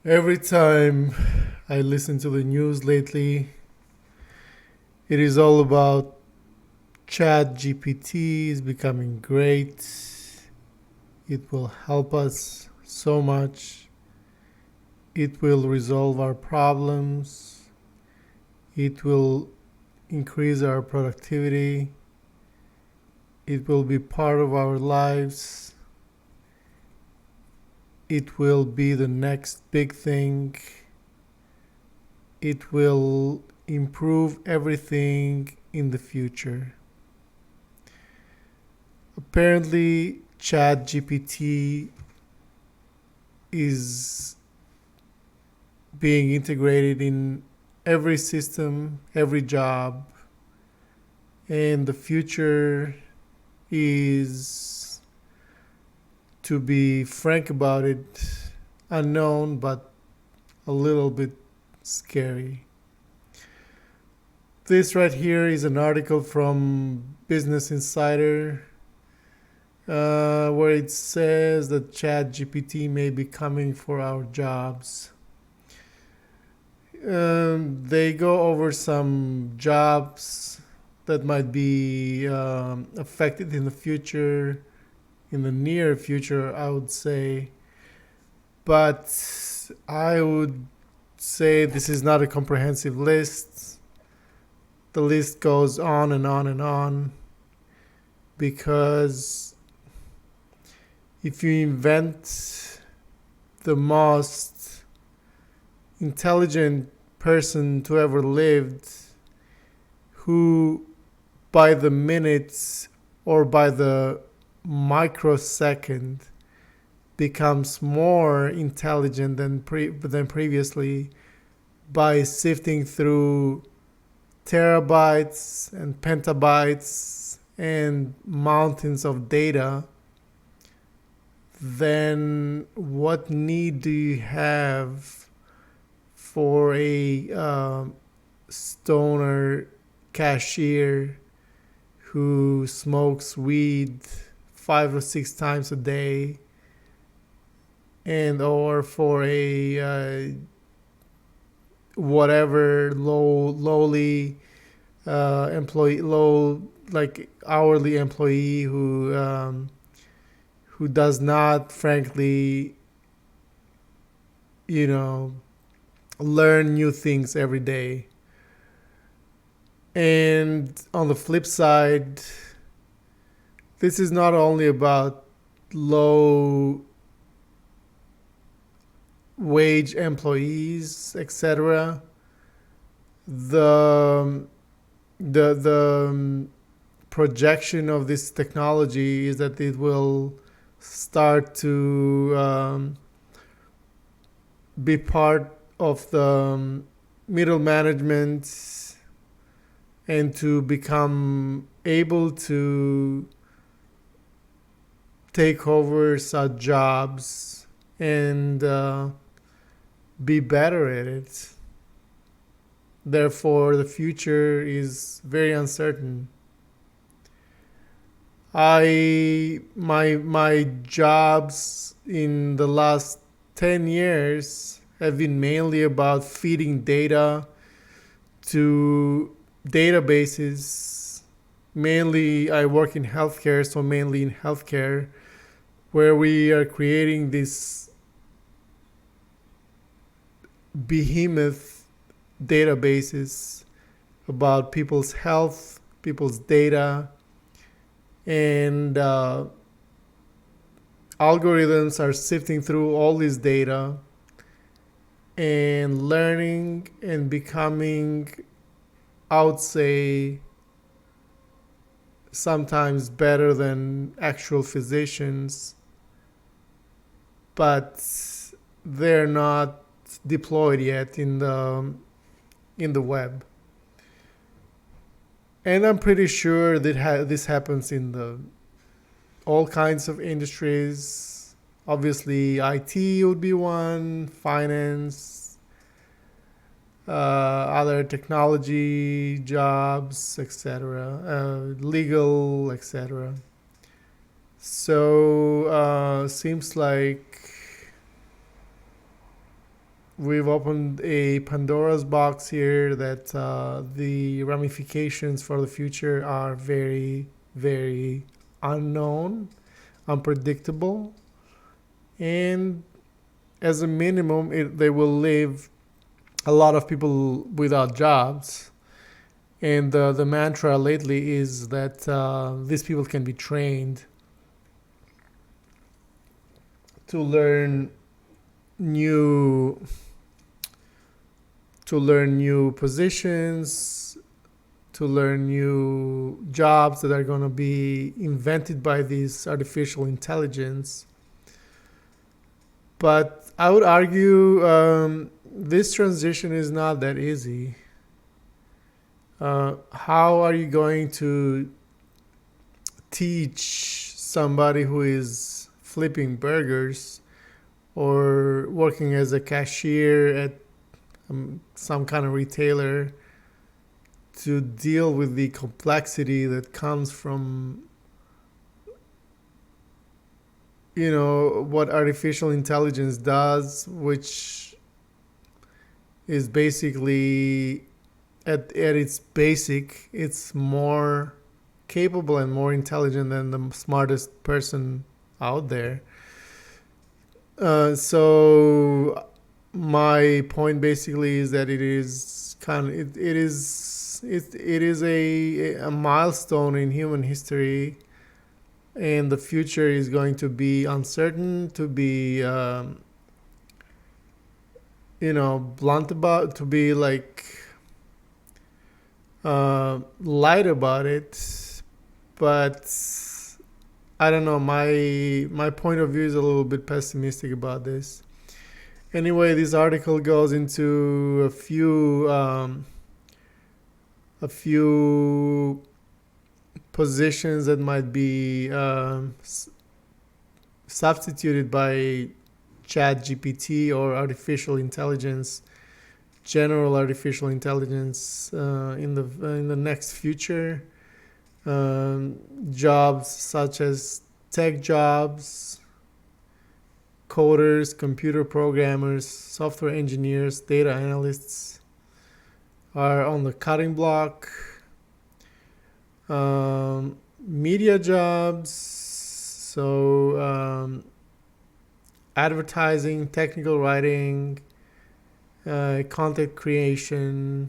Every time I listen to the news lately, it is all about Chat GPT is becoming great. It will help us so much. It will resolve our problems. It will increase our productivity. It will be part of our lives. It will be the next big thing. It will improve everything in the future. Apparently, ChatGPT is being integrated in every system, every job, and the future is, to be frank about it, unknown but a little bit scary. This right here is an article from Business Insider where it says that ChatGPT may be coming for our jobs. They go over some jobs that might be affected in the future, in the near future, I would say. But I would say this is not a comprehensive list. The list goes on and on and on because if you invent the most intelligent person to ever lived, who by the minutes or by the microsecond becomes more intelligent than previously by sifting through terabytes and petabytes and mountains of data, then what need do you have for a stoner cashier who smokes weed 5 or 6 times a day, and or for a whatever lowly employee, low like hourly employee who does not, frankly, you know, learn new things every day. And on the flip side, this is not only about low wage employees, etc. The the projection of this technology is that it will start to be part of the middle management and to become able to take over such jobs and be better at it. Therefore, the future is very uncertain. My jobs in the last 10 years have been mainly about feeding data to databases. Mainly, I work in healthcare, so mainly in healthcare, where we are creating this behemoth databases about people's health, people's data, and algorithms are sifting through all this data and learning and becoming, I would say, sometimes better than actual physicians, but they're not deployed yet in the web. And I'm pretty sure that this happens in the all kinds of industries. Obviously, IT would be one, finance, other technology jobs, etc., legal, etc. So seems like we've opened a Pandora's box here that the ramifications for the future are very, very unknown, unpredictable, and as a minimum, they will leave a lot of people without jobs. And the mantra lately is that these people can be trained to learn new positions, to learn new jobs that are going to be invented by this artificial intelligence. But I would argue this transition is not that easy. How are you going to teach somebody who is flipping burgers or working as a cashier at some kind of retailer to deal with the complexity that comes from what artificial intelligence does, which is basically at its basic, it's more capable and more intelligent than the smartest person out there. So my point basically is that it is a milestone in human history, and the future is going to be uncertain, to be blunt about, to be like light about it. But I don't know, my point of view is a little bit pessimistic about this. Anyway, this article goes into a few positions that might be substituted by ChatGPT or artificial intelligence, general artificial intelligence in the next future. Jobs such as tech jobs, coders, computer programmers, software engineers, data analysts are on the cutting block. Media jobs, so advertising, technical writing, content creation,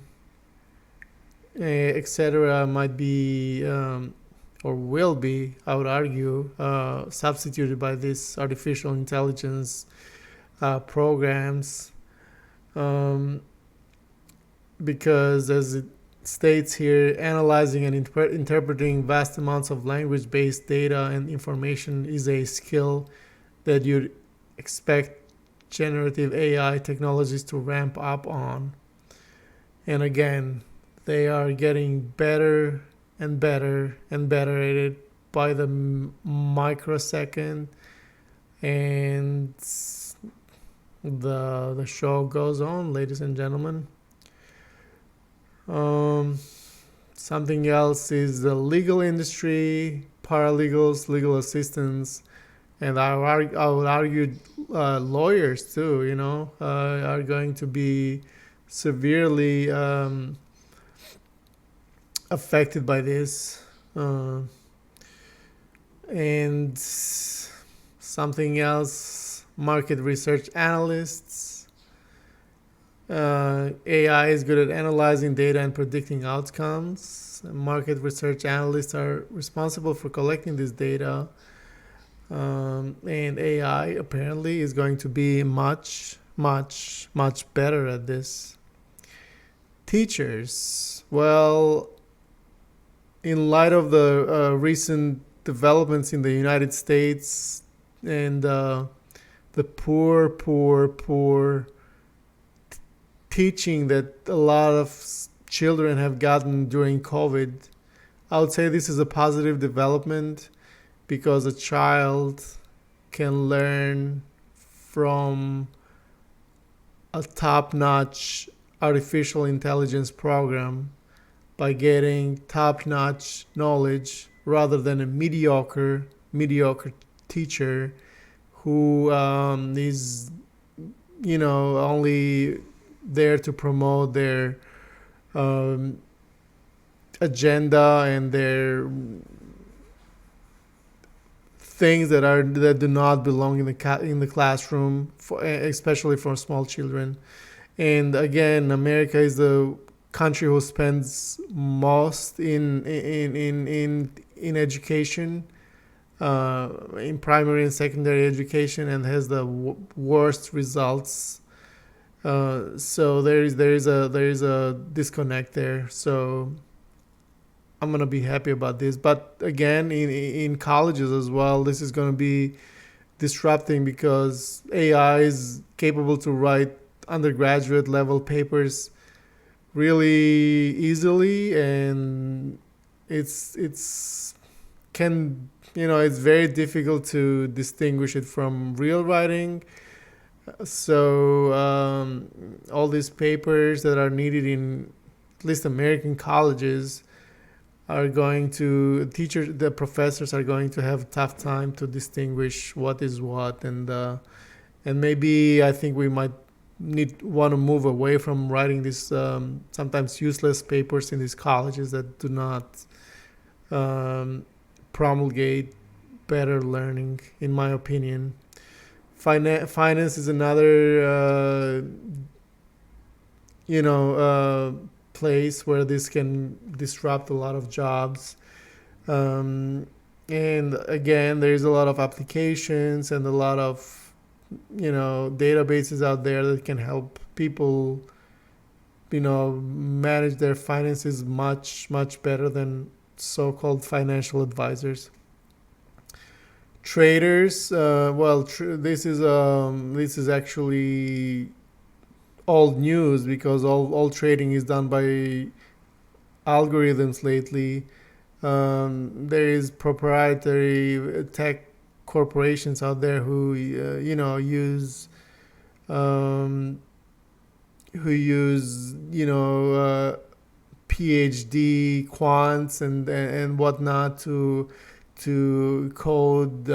etc. might be or will be, I would argue, substituted by these artificial intelligence programs, because as it states here, analyzing and interpreting vast amounts of language-based data and information is a skill that you'd expect generative AI technologies to ramp up on. And again, they are getting better and better and better at it by the microsecond, and the show goes on, ladies and gentlemen. Something else is the legal industry, paralegals, legal assistants, and I would argue lawyers too, are going to be severely affected by this. And something else, market research analysts. AI is good at analyzing data and predicting outcomes. Market research analysts are responsible for collecting this data. And AI apparently is going to be much, much, much better at this. Teachers. Well, in light of the recent developments in the United States and the poor teaching that a lot of children have gotten during COVID, I would say this is a positive development, because a child can learn from a top-notch artificial intelligence program by getting top-notch knowledge rather than a mediocre teacher who is only there to promote their um, agenda and their things that do not belong in the classroom, especially for small children. And again, America is the country who spends most in education, in primary and secondary education, and has the worst results. So there is a disconnect there. So I'm gonna be happy about this. But again, in colleges as well, this is gonna be disrupting because AI is capable to write undergraduate level papers really easily, and it's can it's very difficult to distinguish it from real writing. So all these papers that are needed in at least American colleges are going to the professors are going to have a tough time to distinguish what is what, and maybe I think we might want to move away from writing these sometimes useless papers in these colleges that do not um, promulgate better learning, in my opinion. Finance is another you know uh, place where this can disrupt a lot of jobs. um, and again, there's a lot of applications and a lot of databases out there that can help people manage their finances much better than so-called financial advisors. Traders, well, this is actually old news because all trading is done by algorithms lately. There is proprietary tech corporations out there um, who use PhD quants and whatnot to code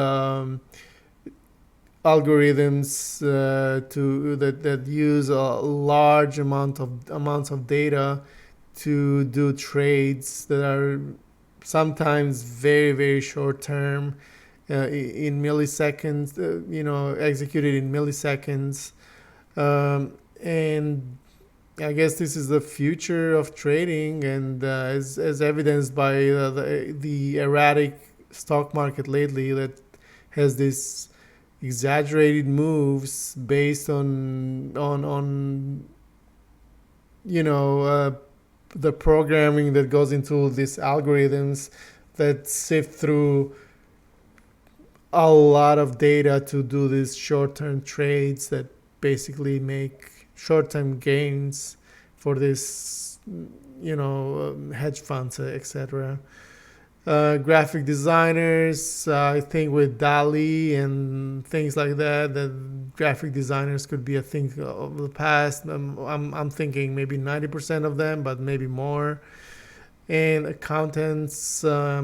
algorithms that use a large amounts of data to do trades that are sometimes very short term, in milliseconds, executed in milliseconds. And I guess this is the future of trading, and as evidenced by the erratic stock market lately, that has this exaggerated moves based on the programming that goes into these algorithms that sift through a lot of data to do these short-term trades that basically make short-term gains for this hedge funds, etc. Graphic designers, I think with DALI and things like that graphic designers could be a thing of the past. I'm thinking maybe 90% of them, but maybe more. And accountants, that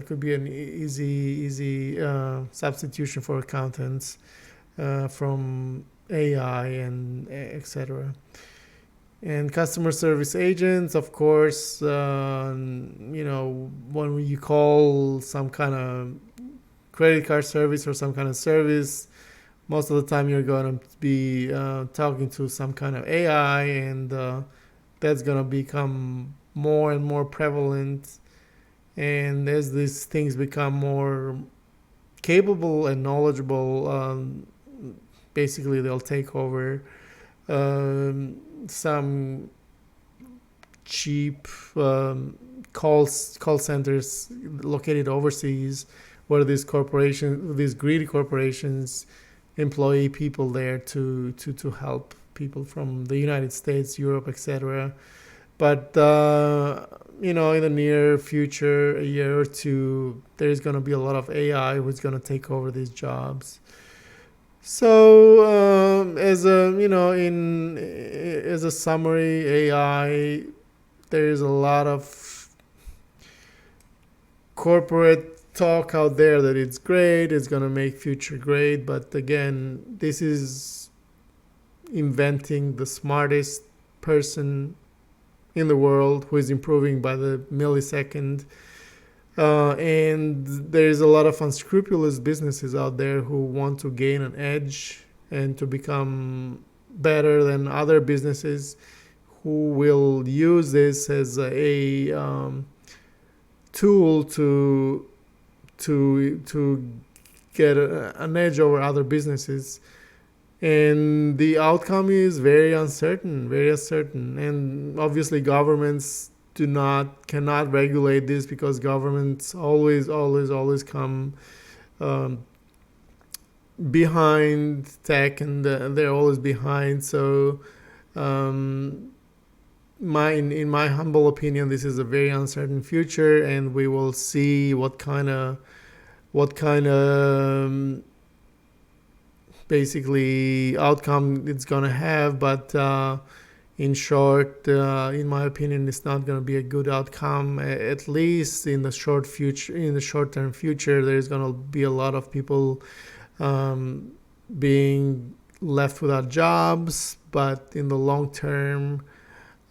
could be an easy substitution for accountants from AI and etc. And customer service agents, of course, when you call some kind of credit card service or some kind of service, most of the time you're going to be talking to some kind of AI, and that's going to become more and more prevalent. And as these things become more capable and knowledgeable, basically they'll take over some cheap call centers located overseas, where these greedy corporations employ people there to help people from the United States, Europe, etc. But in the near future, a year or two, there's going to be a lot of AI who's going to take over these jobs. So, as a summary, AI, there is a lot of corporate talk out there that it's great, it's going to make future great, but again, this is inventing the smartest person in the world who is improving by the millisecond. And there's a lot of unscrupulous businesses out there who want to gain an edge and to become better than other businesses, who will use this as a tool to get an edge over other businesses. And the outcome is very uncertain, very uncertain. And obviously governments cannot regulate this, because governments always come behind tech, and they're always behind. So in my humble opinion, this is a very uncertain future, and we will see what kind of basically outcome it's gonna have. But in short, in my opinion, it's not gonna be a good outcome. At least in the short-term future, there's gonna be a lot of people being left without jobs. But in the long term,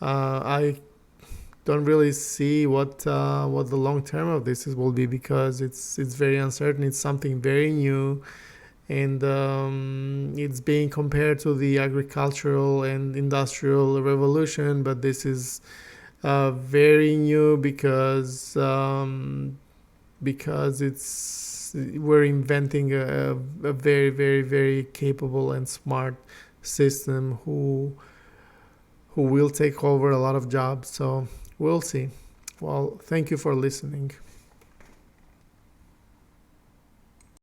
I don't really see what the long term of this will be, because it's very uncertain. It's something very new, and it's being compared to the agricultural and industrial revolution. But this is very new, because we're inventing a very, very, very capable and smart system who will take over a lot of jobs. So we'll see. Well, thank you for listening.